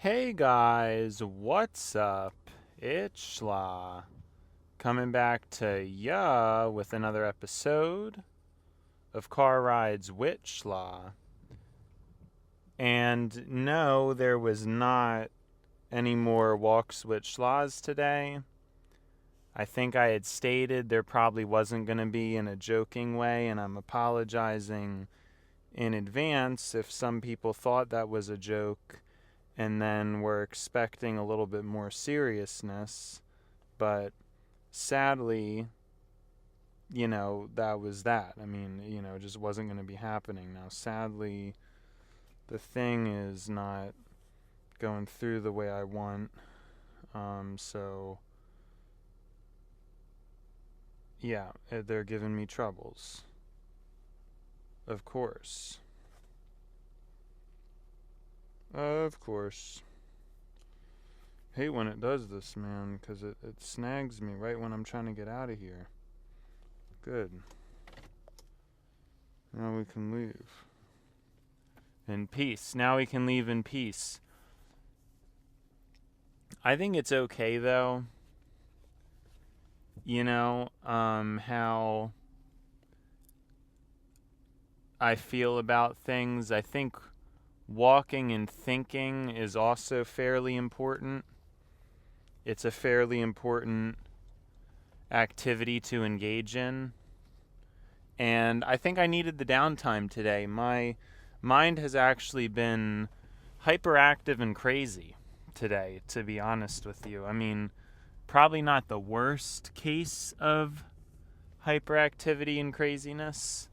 Hey guys, what's up? It's Schla, coming back to ya with another episode of Car Rides with Schla. And no, there was not any more walks with Schlas today. I think I had stated there probably wasn't going to be in a joking way, and I'm apologizing in advance if some people thought that was a joke and then we're expecting a little bit more seriousness. But sadly, that was that. I mean, it just wasn't going to be happening. Now, sadly, the thing is not going through the way I want. So, yeah, they're giving me troubles. Of course. Of course. Hate when it does this, man, because it snags me right when I'm trying to get out of here. Good. Now we can leave. In peace. Now we can leave in peace. I think it's okay, though. How I feel about things. I think walking and thinking is also fairly important. It's a fairly important activity to engage in. And I think I needed the downtime today. My mind has actually been hyperactive and crazy today, to be honest with you. I mean, probably not the worst case of hyperactivity and craziness,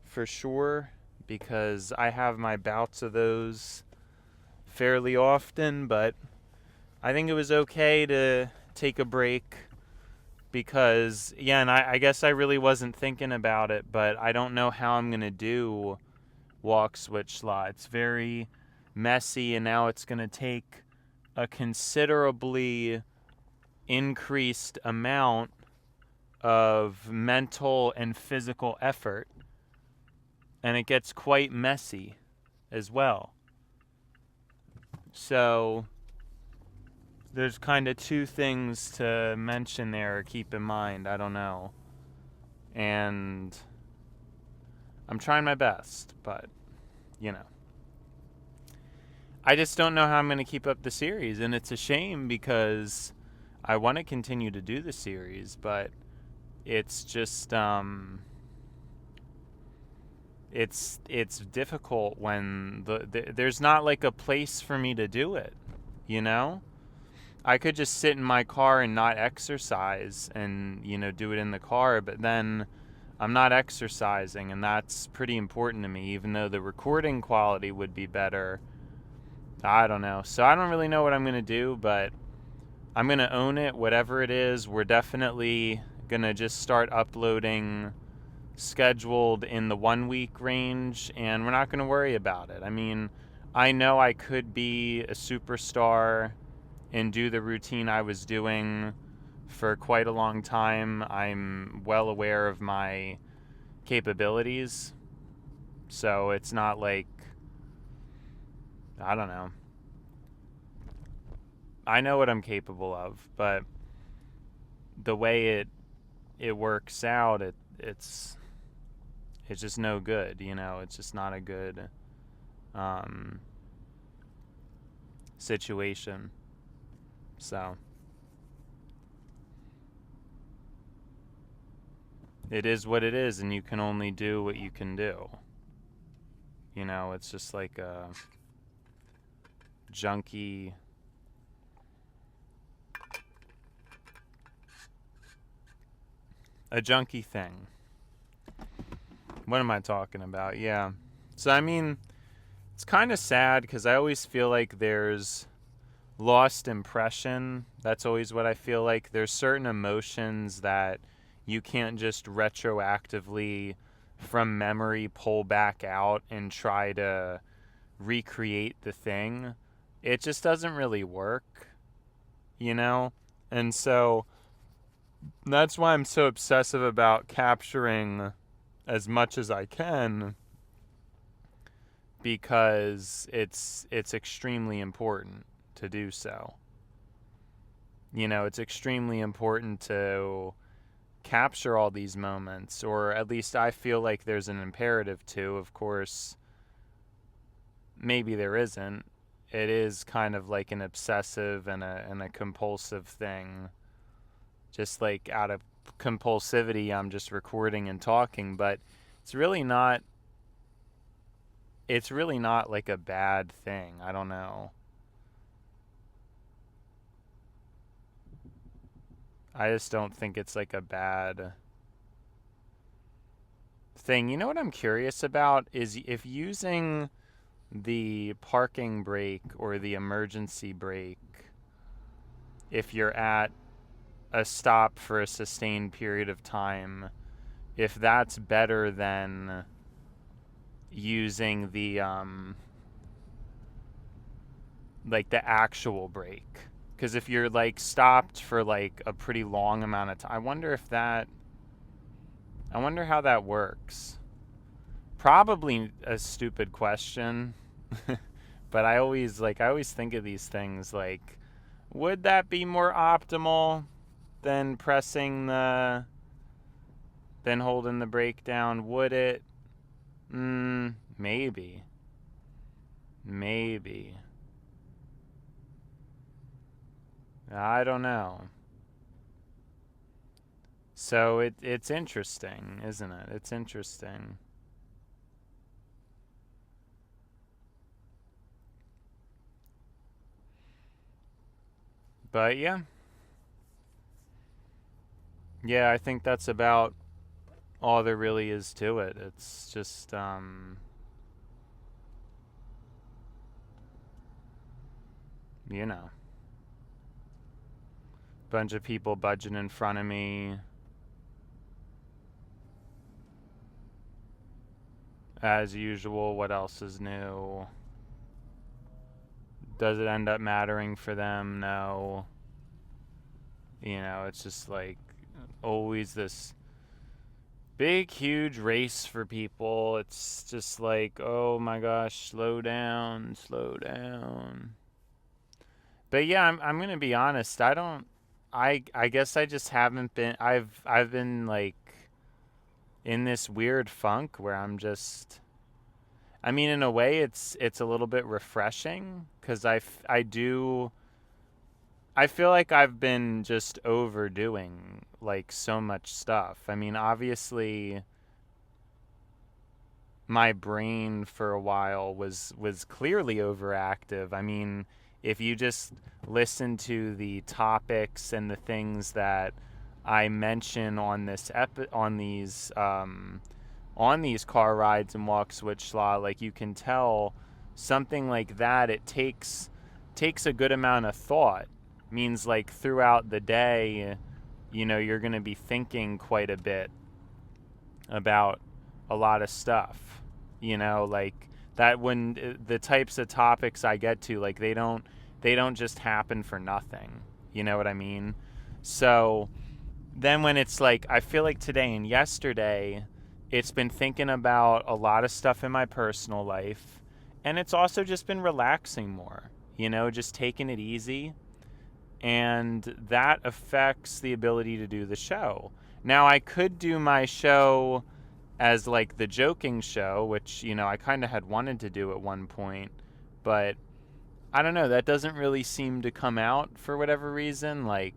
for sure, because I have my bouts of those fairly often, but I think it was okay to take a break because, yeah, and I guess I really wasn't thinking about it, but I don't know how I'm going to do walk switch slot. It's very messy, and now it's going to take a considerably increased amount of mental and physical effort, and it gets quite messy as well. So there's kind of two things to mention there or keep in mind. I don't know. And I'm trying my best, but, I just don't know how I'm going to keep up the series. And it's a shame because I want to continue to do the series, but it's just, it's difficult when there's not like a place for me to do it, I could just sit in my car and not exercise and, do it in the car, but then I'm not exercising, and that's pretty important to me, even though the recording quality would be better. I don't know. So I don't really know what I'm going to do, but I'm going to own it, whatever it is. We're definitely going to just start uploading scheduled in the 1 week range, and we're not going to worry about it. I mean, I know I could be a superstar and do the routine I was doing for quite a long time. I'm well aware of my capabilities, so it's not like, I don't know. I know what I'm capable of, but the way it works out, it's just no good, It's just not a good situation. So it is what it is, and you can only do what you can do. It's just like a junky thing. What am I talking about? Yeah. So, I mean, it's kind of sad because I always feel like there's lost impression. That's always what I feel like. There's certain emotions that you can't just retroactively from memory pull back out and try to recreate the thing. It just doesn't really work, And so that's why I'm so obsessive about capturing as much as I can, because it's extremely important. to do so. It's extremely important to capture all these moments, or at least I feel like there's an imperative to. Of course, maybe there isn't. It is kind of like an obsessive and a compulsive thing. Just like out of compulsivity, I'm just recording and talking, but it's really not like a bad thing. I don't know. I just don't think it's like a bad thing. You know what I'm curious about is if using the parking brake or the emergency brake, if you're at a stop for a sustained period of time, if that's better than using the like the actual brake. Because if you're like stopped for like a pretty long amount of time, I wonder how that works. Probably a stupid question. But I always think of these things like, would that be more optimal than holding the brake down? Would it? Maybe. I don't know. So it's interesting, isn't it? It's interesting. But yeah. Yeah, I think that's about all there really is to it. It's just bunch of people budging in front of me. As usual, what else is new? Does it end up mattering for them? No. It's just like always this big, huge race for people. It's just like, oh my gosh, slow down. But yeah, I'm gonna be honest. I guess I just haven't been. I've been like in this weird funk where I'm just. I mean, in a way, it's a little bit refreshing because I feel like I've been just overdoing like so much stuff. I mean, obviously, my brain for a while was clearly overactive. I mean, if you just listen to the topics and the things that I mention on these car rides and walks with Schla, like you can tell something like that, it takes a good amount of thought. Means like throughout the day, you're going to be thinking quite a bit about a lot of stuff. Like that when the types of topics I get to, like they don't just happen for nothing. You know what I mean? So then when it's like, I feel like today and yesterday, it's been thinking about a lot of stuff in my personal life, and it's also just been relaxing more, just taking it easy, and that affects the ability to do the show. Now, I could do my show as like the joking show, which, I kind of had wanted to do at one point, but I don't know, that doesn't really seem to come out for whatever reason. Like,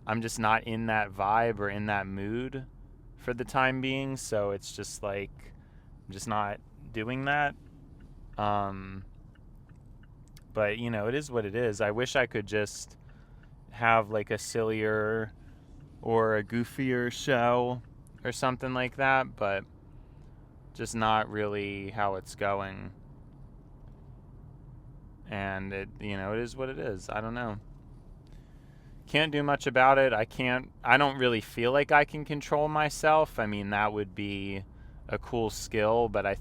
I'm just not in that vibe or in that mood for the time being, so it's just like I'm just not doing that. But it is what it is. I wish I could just have like a sillier or a goofier show or something like that, but just not really how it's going. And it is what it is. I don't know. Can't do much about it. I don't really feel like I can control myself. I mean, that would be a cool skill, but I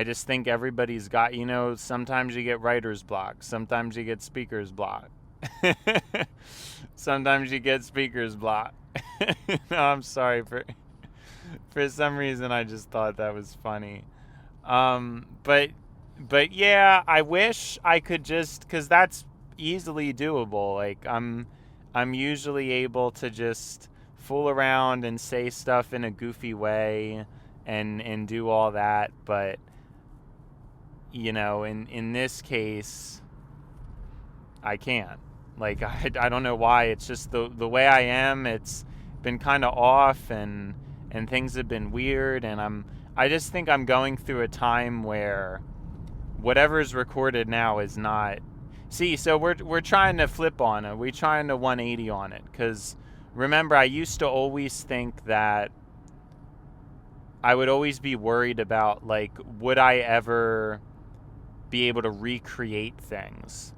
just think everybody's got, sometimes you get writer's block, sometimes you get speaker's block. Sometimes you get speaker's block. No, I'm sorry, for some reason I just thought that was funny. But but yeah, I wish I could just, cuz that's easily doable. Like I'm usually able to just fool around and say stuff in a goofy way and do all that, but in this case I can't. Like I don't know why. It's just the way I am. It's been kind of off, and things have been weird, and I just think I'm going through a time where whatever's recorded now is not. See, so we're trying to flip on it. We're trying to 180 on it, cuz remember I used to always think that I would always be worried about, like, would I ever be able to recreate things?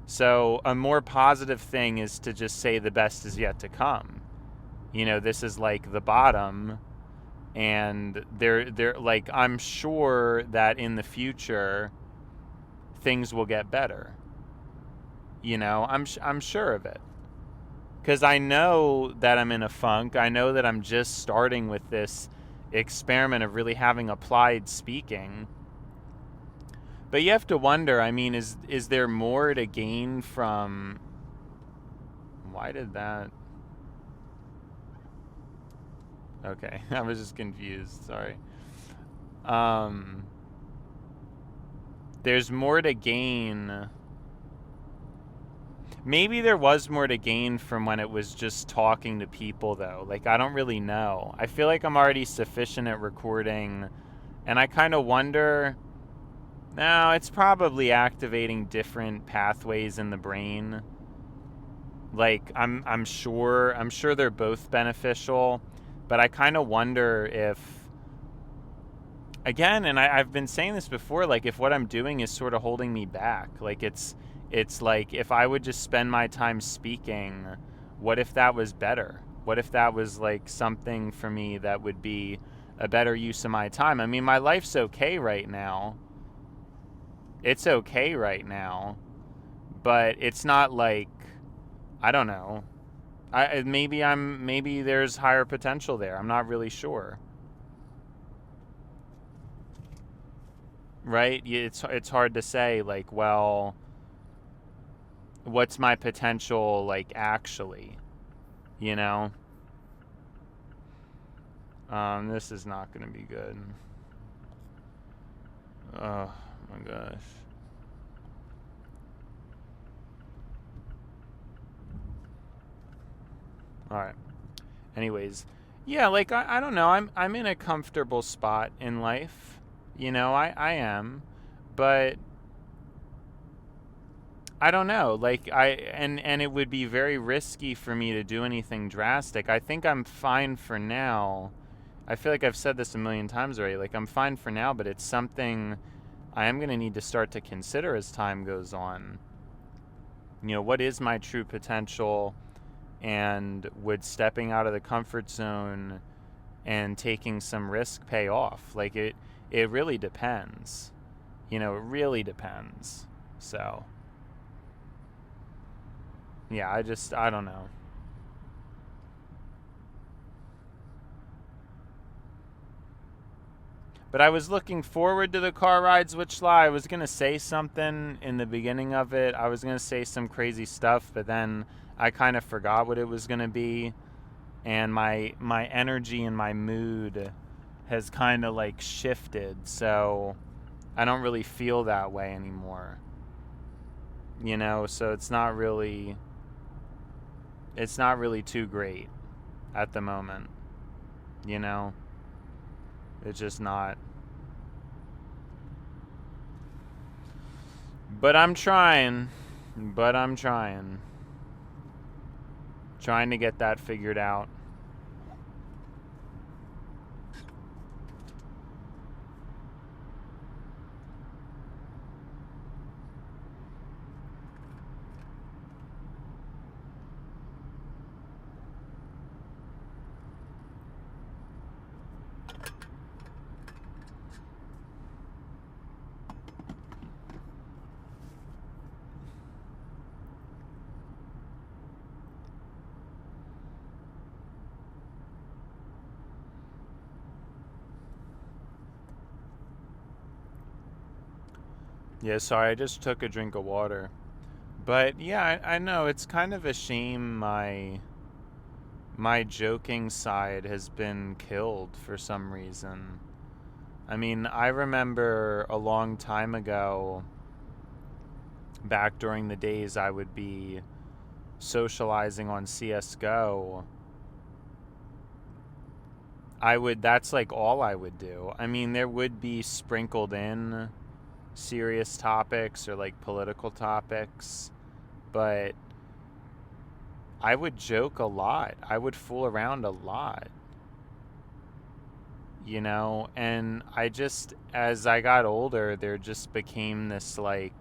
So a more positive thing is to just say the best is yet to come. This is like the bottom, and they're like, I'm sure that in the future things will get better. I'm sure of it. Cuz I know that I'm in a funk. I know that I'm just starting with this experiment of really having applied speaking. But you have to wonder, I mean, is there more to gain from... Why did that... Okay, I was just confused, sorry. There's more to gain. Maybe there was more to gain from when it was just talking to people, though. Like, I don't really know. I feel like I'm already sufficient at recording, and I kind of wonder... No, it's probably activating different pathways in the brain. Like, I'm sure they're both beneficial, but I kind of wonder if, again, and I've been saying this before, like, if what I'm doing is sort of holding me back. Like, it's like, if I would just spend my time speaking, what if that was better? What if that was like something for me that would be a better use of my time? I mean, my life's okay right now. It's okay right now, but it's not like, I don't know. Maybe there's higher potential there. I'm not really sure. Right? It's hard to say, like, well, what's my potential, like, actually, you know? This is not going to be good. Oh my gosh. All right. Anyways, yeah, like, I don't know. I'm in a comfortable spot in life. I am, but I don't know. Like, and it would be very risky for me to do anything drastic. I think I'm fine for now. I feel like I've said this a million times already. Like, I'm fine for now, but it's something I am going to need to start to consider as time goes on. What is my true potential, and would stepping out of the comfort zone and taking some risk pay off? Like, it really depends. It really depends. So, yeah, I don't know. But I was looking forward to the car rides with Schla. I was going to say something in the beginning of it. I was going to say some crazy stuff, but then I kind of forgot what it was going to be. And my energy and my mood has kind of, like, shifted. So I don't really feel that way anymore. So it's not really too great at the moment. It's just not. But I'm trying. Trying to get that figured out. Yeah, sorry, I just took a drink of water. But yeah, I know it's kind of a shame my joking side has been killed for some reason. I mean, I remember a long time ago, back during the days I would be socializing on CS:GO, that's like all I would do. I mean, there would be sprinkled in serious topics or like political topics, but I would joke a lot. I would fool around a lot, and as I got older, there just became this like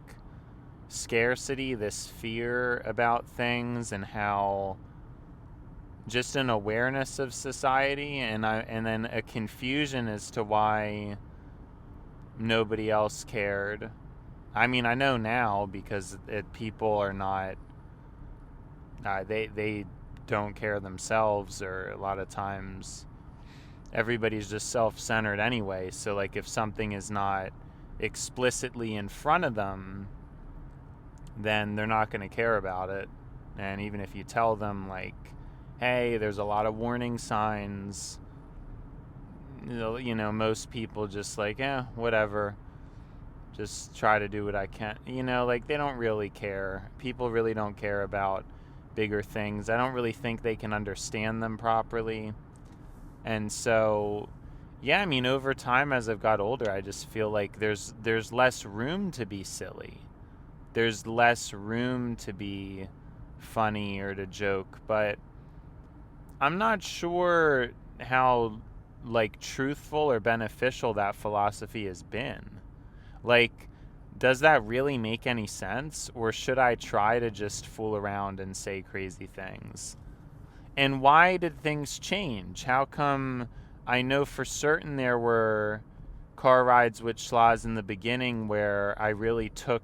scarcity, this fear about things, and how just an awareness of society, and then a confusion as to why nobody else cared. I mean, I know now because people are not they don't care themselves, or a lot of times everybody's just self-centered anyway. So like if something is not explicitly in front of them, then they're not going to care about it. And even if you tell them like, hey, there's a lot of warning signs, most people just like, whatever, just try to do what I can. Like they don't really care. People really don't care about bigger things. I don't really think they can understand them properly. And so, yeah, I mean, over time as I've got older, I just feel like there's less room to be silly. There's less room to be funny or to joke, but I'm not sure how like truthful or beneficial that philosophy has been. Like, does that really make any sense, or should I try to just fool around and say crazy things? And why did things change? How come I know for certain there were car rides with Schloss in the beginning where I really took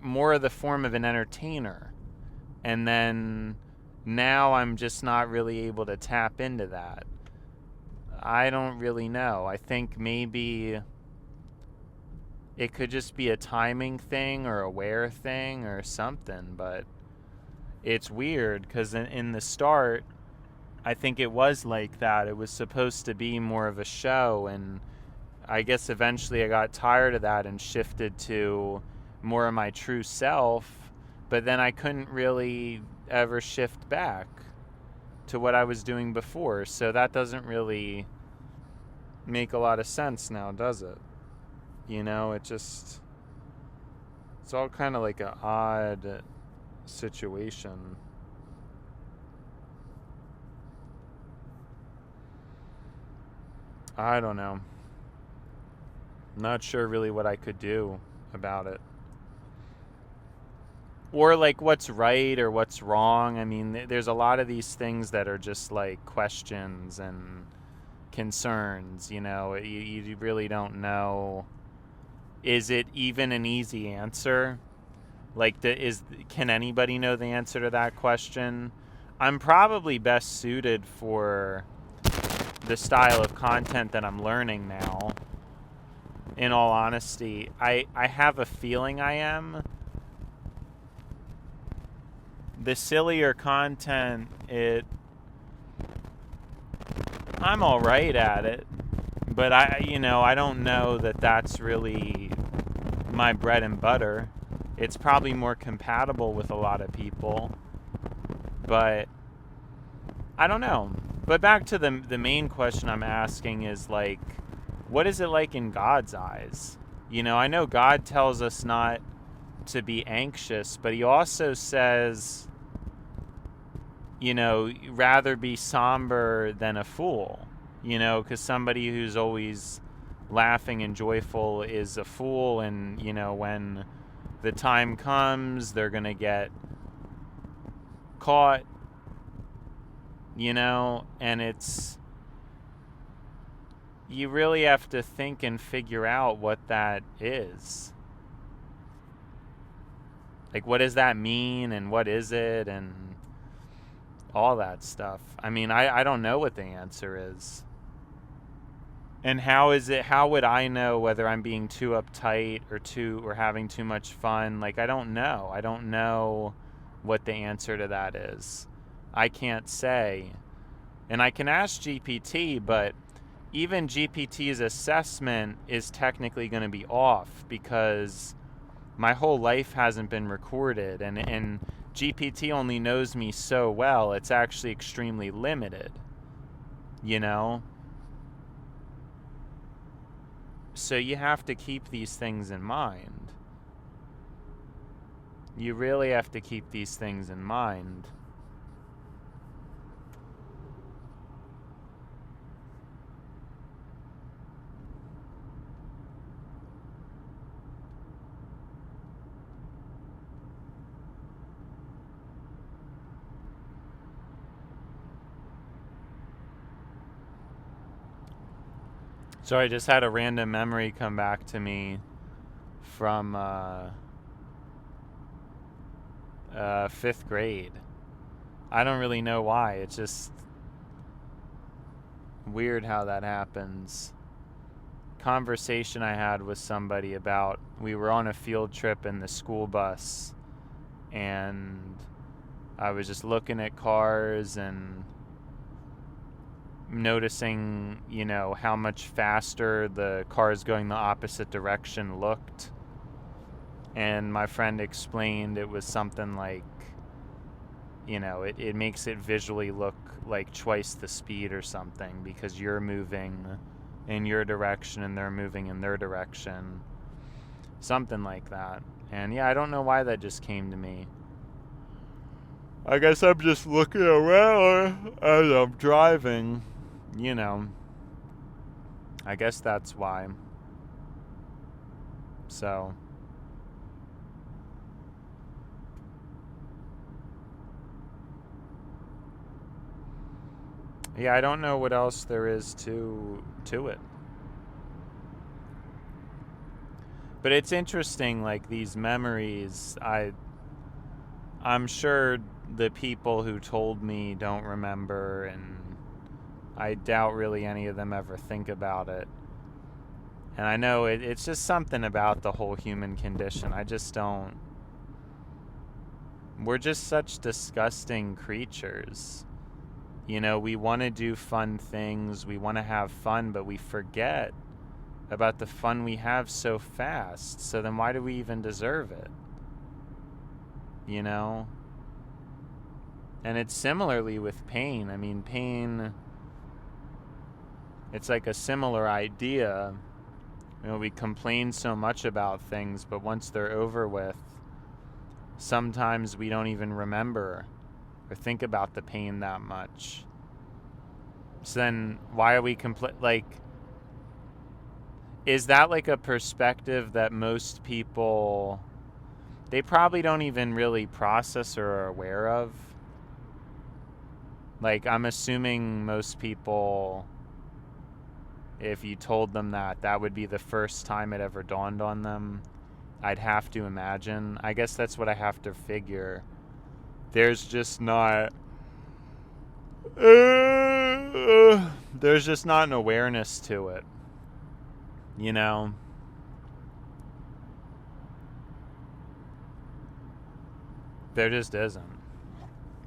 more of the form of an entertainer, and then now I'm just not really able to tap into that. I don't really know. I think maybe it could just be a timing thing or a wear thing or something, but it's weird because in the start, I think it was like that. It was supposed to be more of a show, and I guess eventually I got tired of that and shifted to more of my true self, but then I couldn't really ever shift back to what I was doing before, so that doesn't really make a lot of sense now, does it? It's all kind of like an odd situation. I don't know. Not sure really what I could do about it. Or like what's right or what's wrong. I mean, there's a lot of these things that are just like questions and concerns, you really don't know. Is it even an easy answer? Like, can anybody know the answer to that question? I'm probably best suited for the style of content that I'm learning now. In all honesty, I have a feeling I am. The sillier content, I'm all right at it, but I don't know that that's really my bread and butter. It's probably more compatible with a lot of people, but I don't know. But back to the main question I'm asking is like, what is it like in God's eyes? I know God tells us not to be anxious, but he also says, rather be somber than a fool, because somebody who's always laughing and joyful is a fool, and, when the time comes, they're going to get caught, and you really have to think and figure out what that is. Like, what does that mean, and what is it, and all that stuff. I mean, I don't know what the answer is. And how would I know whether I'm being too uptight or having too much fun? Like, I don't know. I don't know what the answer to that is. I can't say. And I can ask GPT, but even GPT's assessment is technically going to be off because my whole life hasn't been recorded, and GPT only knows me so well, it's actually extremely limited, you know? So you have to keep these things in mind. You really have to keep these things in mind. So I just had a random memory come back to me from 5th grade. I don't really know why. It's just weird how that happens. Conversation I had with somebody about, we were on a field trip in the school bus, and I was just looking at cars and noticing, how much faster the cars going the opposite direction looked. And my friend explained it was something like, it makes it visually look like twice the speed or something because you're moving in your direction and they're moving in their direction. Something like that. And yeah, I don't know why that just came to me. I guess I'm just looking around as I'm driving. I guess that's why. So. Yeah, I don't know what else there is to it. But it's interesting, like these memories, I'm sure the people who told me don't remember, and I doubt really any of them ever think about it. And I know it's just something about the whole human condition. I just don't. We're just such disgusting creatures. We want to do fun things, we want to have fun, but we forget about the fun we have so fast. So then why do we even deserve it? And it's similarly with pain. I mean, pain, it's like a similar idea. We complain so much about things, but once they're over with, sometimes we don't even remember or think about the pain that much. So then why are we is that like a perspective that most people, they probably don't even really process or are aware of? Like, I'm assuming most people, if you told them that would be the first time it ever dawned on them. I'd have to imagine. I guess that's what I have to figure. There's just not there's just not an awareness to it. There just isn't.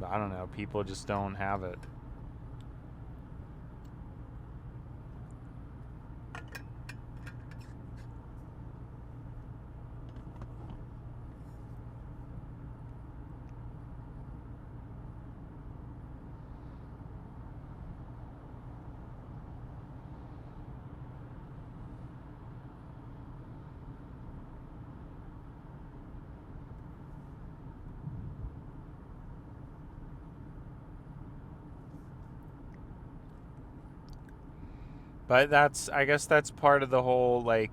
I don't know. People just don't have it. But I guess that's part of the whole, I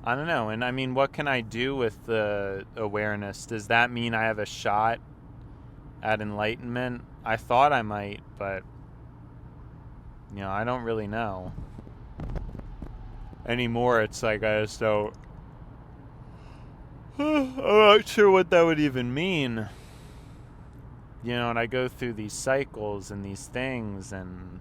don't know. And I mean, what can I do with the awareness? Does that mean I have a shot at enlightenment? I thought I might, but, I don't really know. Anymore, it's like I just don't. I'm not sure what that would even mean. And I go through these cycles and these things, and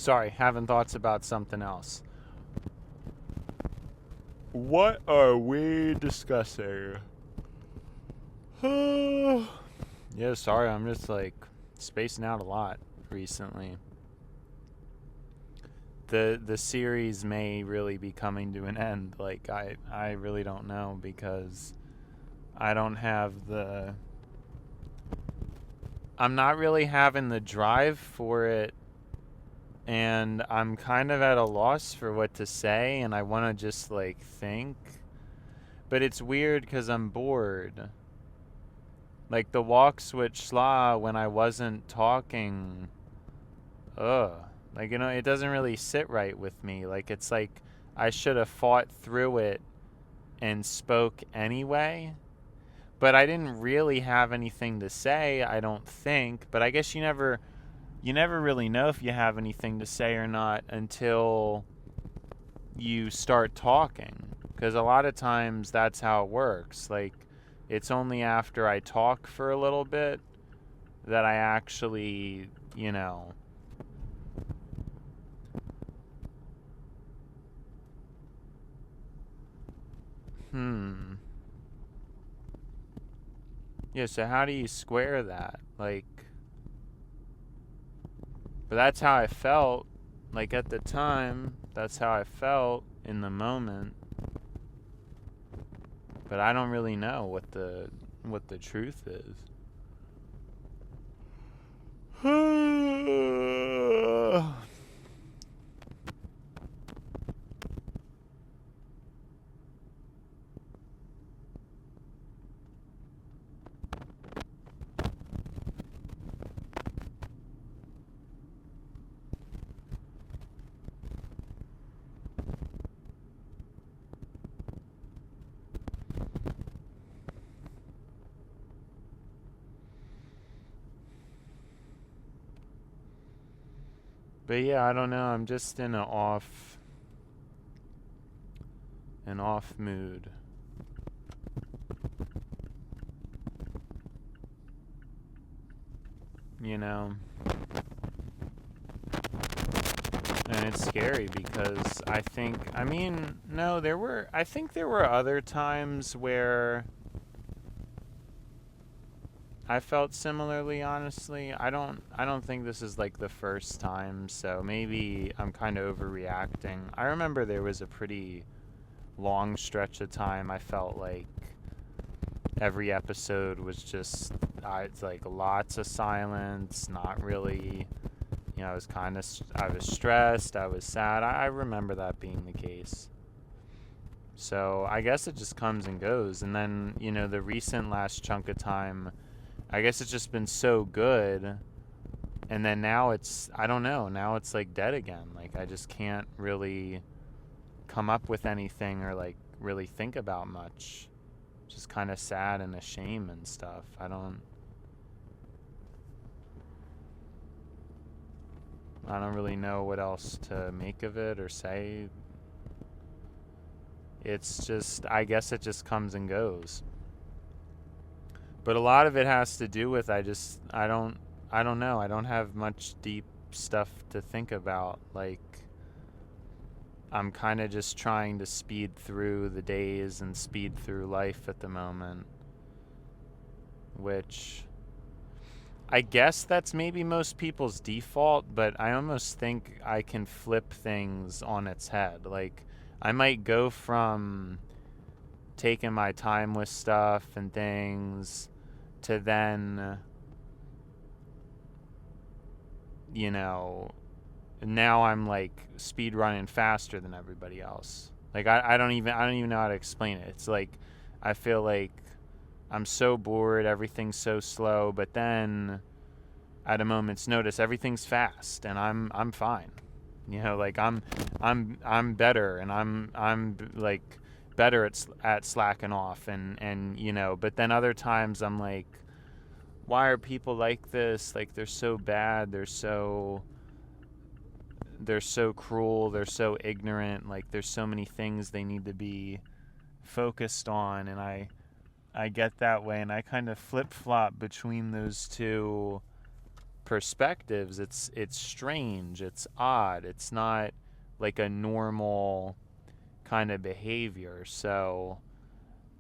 Sorry, having thoughts about something else. What are we discussing? Yeah, sorry, I'm just like spacing out a lot recently. The series may really be coming to an end. Like I really don't know, because I don't have I'm not really having the drive for it, and I'm kind of at a loss for what to say, and I want to just like think. But it's weird because I'm bored. Like the walk switch slaw when I wasn't talking, like, it doesn't really sit right with me. Like, it's like I should have fought through it and spoke anyway. But I didn't really have anything to say, I don't think. But I guess you never really know if you have anything to say or not until you start talking. Because a lot of times that's how it works. Like, it's only after I talk for a little bit that I actually, Yeah, so how do you square that? Like, but that's how I felt. Like, at the time, that's how I felt in the moment. But I don't really know what the truth is. But yeah, I don't know. I'm just in an off mood. And it's scary because I think, no, I think there were other times where I felt similarly, honestly. I don't think this is like the first time, so maybe I'm kind of overreacting. I remember there was a pretty long stretch of time I felt like every episode was just it's like lots of silence, not really, I was stressed, I was sad. I remember that being the case. So I guess it just comes and goes. And then, the recent last chunk of time, I guess it's just been so good. And then now I don't know, now it's like dead again. Like, I just can't really come up with anything or like really think about much. Just kind of sad and ashamed and stuff. I don't really know what else to make of it or say. It's just, I guess it just comes and goes. But a lot of it has to do with I don't know. I don't have much deep stuff to think about. Like, I'm kind of just trying to speed through the days and speed through life at the moment, which I guess that's maybe most people's default, but I almost think I can flip things on its head. Like, I might go from taking my time with stuff and things to then, now I'm like speed running faster than everybody else. Like, I don't even know how to explain it. It's like I feel like I'm so bored, everything's so slow, but then at a moment's notice everything's fast and I'm fine. Like I'm better, and I'm like better at slacking off, and but then other times I'm like, why are people like this? Like, they're so bad, they're so cruel, they're so ignorant, like there's so many things they need to be focused on. And I get that way, and I kind of flip-flop between those two perspectives, it's strange, it's odd, it's not like a normal kind of behavior. So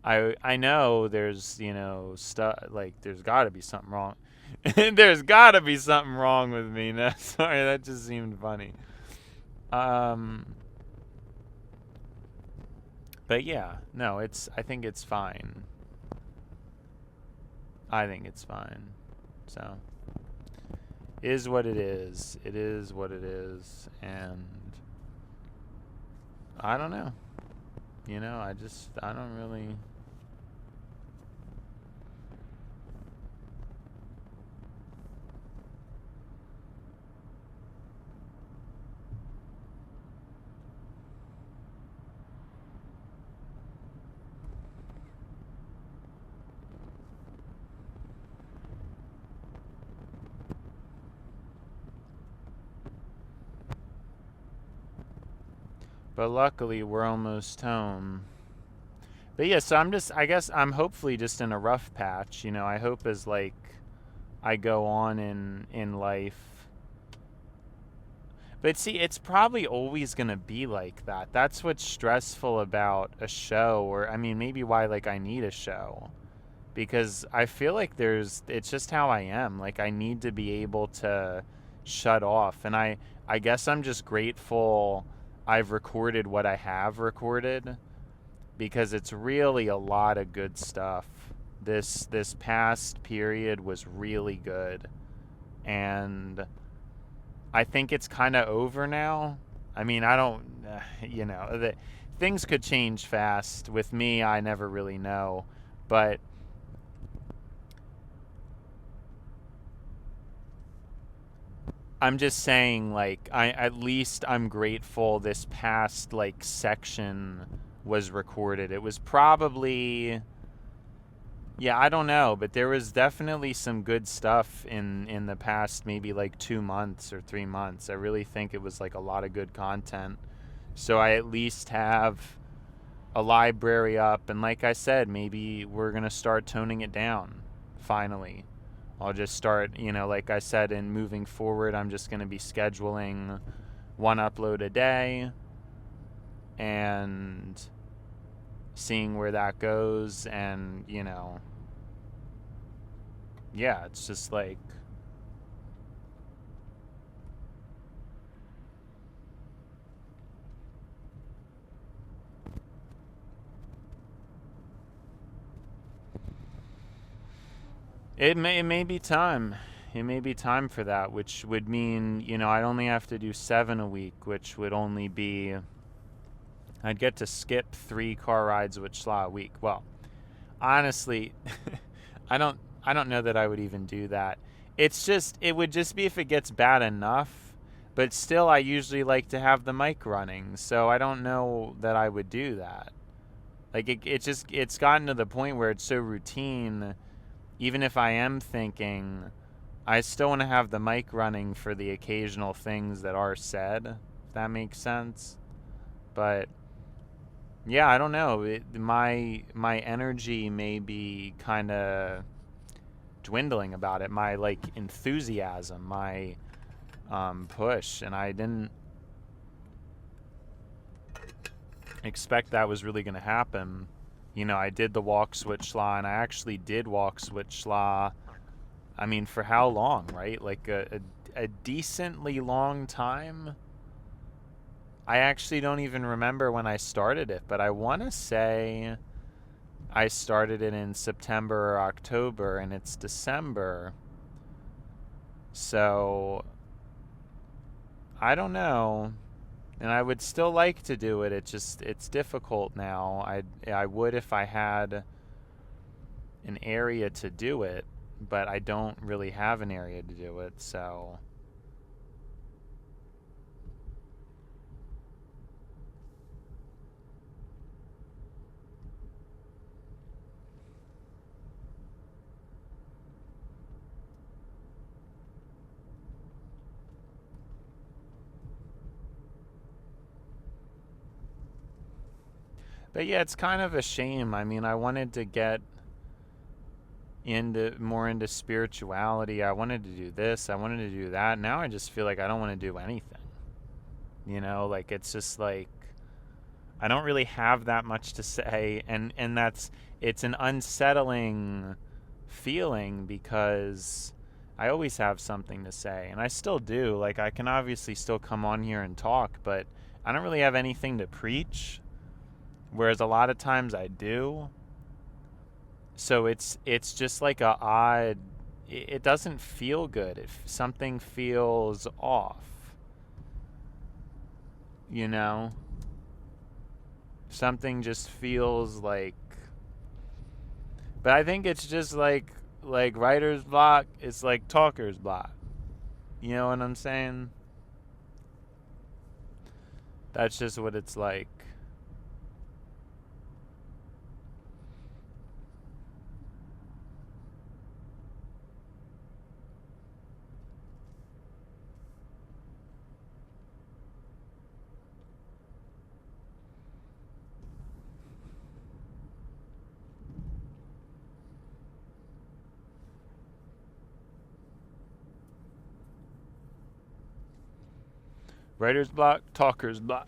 I know there's, stuff like there's got to be something wrong. There's got to be something wrong with me. No, sorry, that just seemed funny. But yeah, no, I think it's fine. I think it's fine. So, is what it is. It is what it is. And I don't know. I don't really. But luckily, we're almost home. But yeah, so I guess I'm hopefully just in a rough patch. I hope as like I go on in life. But see, it's probably always going to be like that. That's what's stressful about a show, or I mean, maybe why like I need a show. Because I feel like it's just how I am. Like I need to be able to shut off. And I guess I'm just grateful I've recorded what I have recorded, because it's really a lot of good stuff. This past period was really good. And I think it's kind of over now. I mean, I don't, things could change fast. With me, I never really know. But I'm just saying, like, at least I'm grateful this past, like, section was recorded. It was probably, yeah, I don't know, but there was definitely some good stuff in the past maybe like 2 months or 3 months. I really think it was like a lot of good content. So I at least have a library up, and like I said, maybe we're going to start toning it down finally. I'll just start, like I said, in moving forward, I'm just going to be scheduling one upload a day and seeing where that goes. And, yeah, it's just like, it may be time. It may be time for that, which would mean, I'd only have to do 7 a week, which would only be, I'd get to skip 3 car rides with Schla a week. Well, honestly, I don't know that I would even do that. It would just be if it gets bad enough, but still I usually like to have the mic running, so I don't know that I would do that. Like it's gotten to the point where it's so routine. Even if I am thinking, I still want to have the mic running for the occasional things that are said, if that makes sense. But yeah, I don't know. My energy may be kind of dwindling about it. My like enthusiasm, my push, and I didn't expect that was really going to happen. I did the walks with Schla, and I actually did walks with Schla. I mean, for how long, right? Like a decently long time. I actually don't even remember when I started it, but I want to say I started it in September or October, and it's December. So I don't know. And I would still like to do it. It's difficult now. I would if I had an area to do it, but I don't really have an area to do it, so but yeah, it's kind of a shame. I mean, I wanted to get into spirituality. I wanted to do this, I wanted to do that. Now I just feel like I don't want to do anything. You know, like it's just like I don't really have that much to say, and it's an unsettling feeling because I always have something to say, and I still do. Like I can obviously still come on here and talk, but I don't really have anything to preach, whereas a lot of times I do. So it's just like a odd, it doesn't feel good if something feels off, you know? Something just feels like, but I think it's just like writer's block, it's like talker's block. You know what I'm saying? That's just what it's like. Writer's block, talker's block.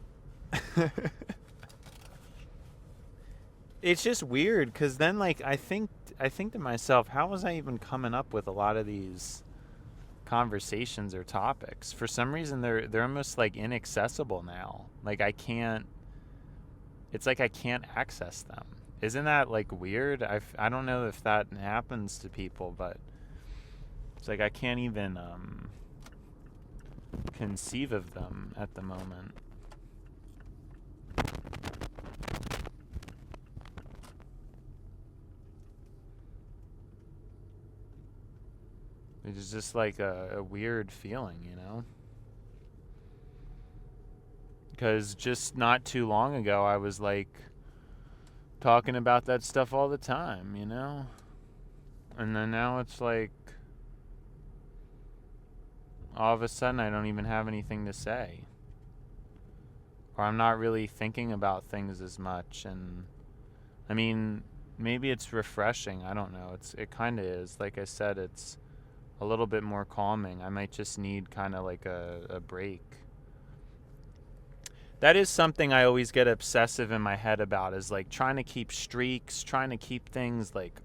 It's just weird because then like I think to myself, how was I even coming up with a lot of these conversations or topics? For some reason they're almost like inaccessible now. Like I can't, it's like I can't access them. Isn't that like weird? I don't know if that happens to people, but it's like I can't even conceive of them at the moment. It's just like a weird feeling, you know? Because just not too long ago, I was like talking about that stuff all the time, you know? And then now it's like all of a sudden I don't even have anything to say. Or I'm not really thinking about things as much. And I mean, maybe it's refreshing. I don't know. It kind of is. Like I said, it's a little bit more calming. I might just need kind of like a break. That is something I always get obsessive in my head about, is like trying to keep streaks, trying to keep things like,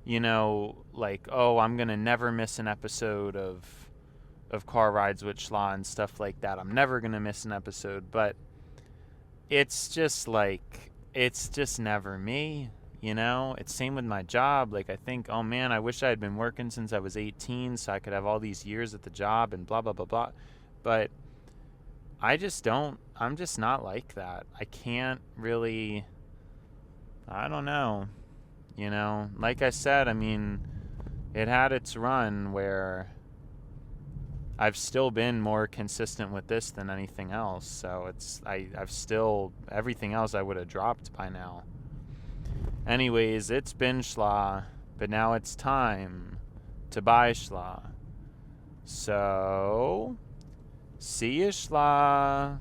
you know, like, oh, I'm going to never miss an episode of Car Rides with Schla and stuff like that. I'm never going to miss an episode, but it's just like, it's just never me, you know? It's same with my job. Like I think, oh man, I wish I had been working since I was 18 so I could have all these years at the job and blah, blah, blah, blah. But I'm just not like that. I can't really, I don't know, you know? Like I said, I mean, it had its run where I've still been more consistent with this than anything else. So I've still, everything else I would have dropped by now. Anyways, it's been Schla, but now it's time to buy Schla. So, see you, Schla.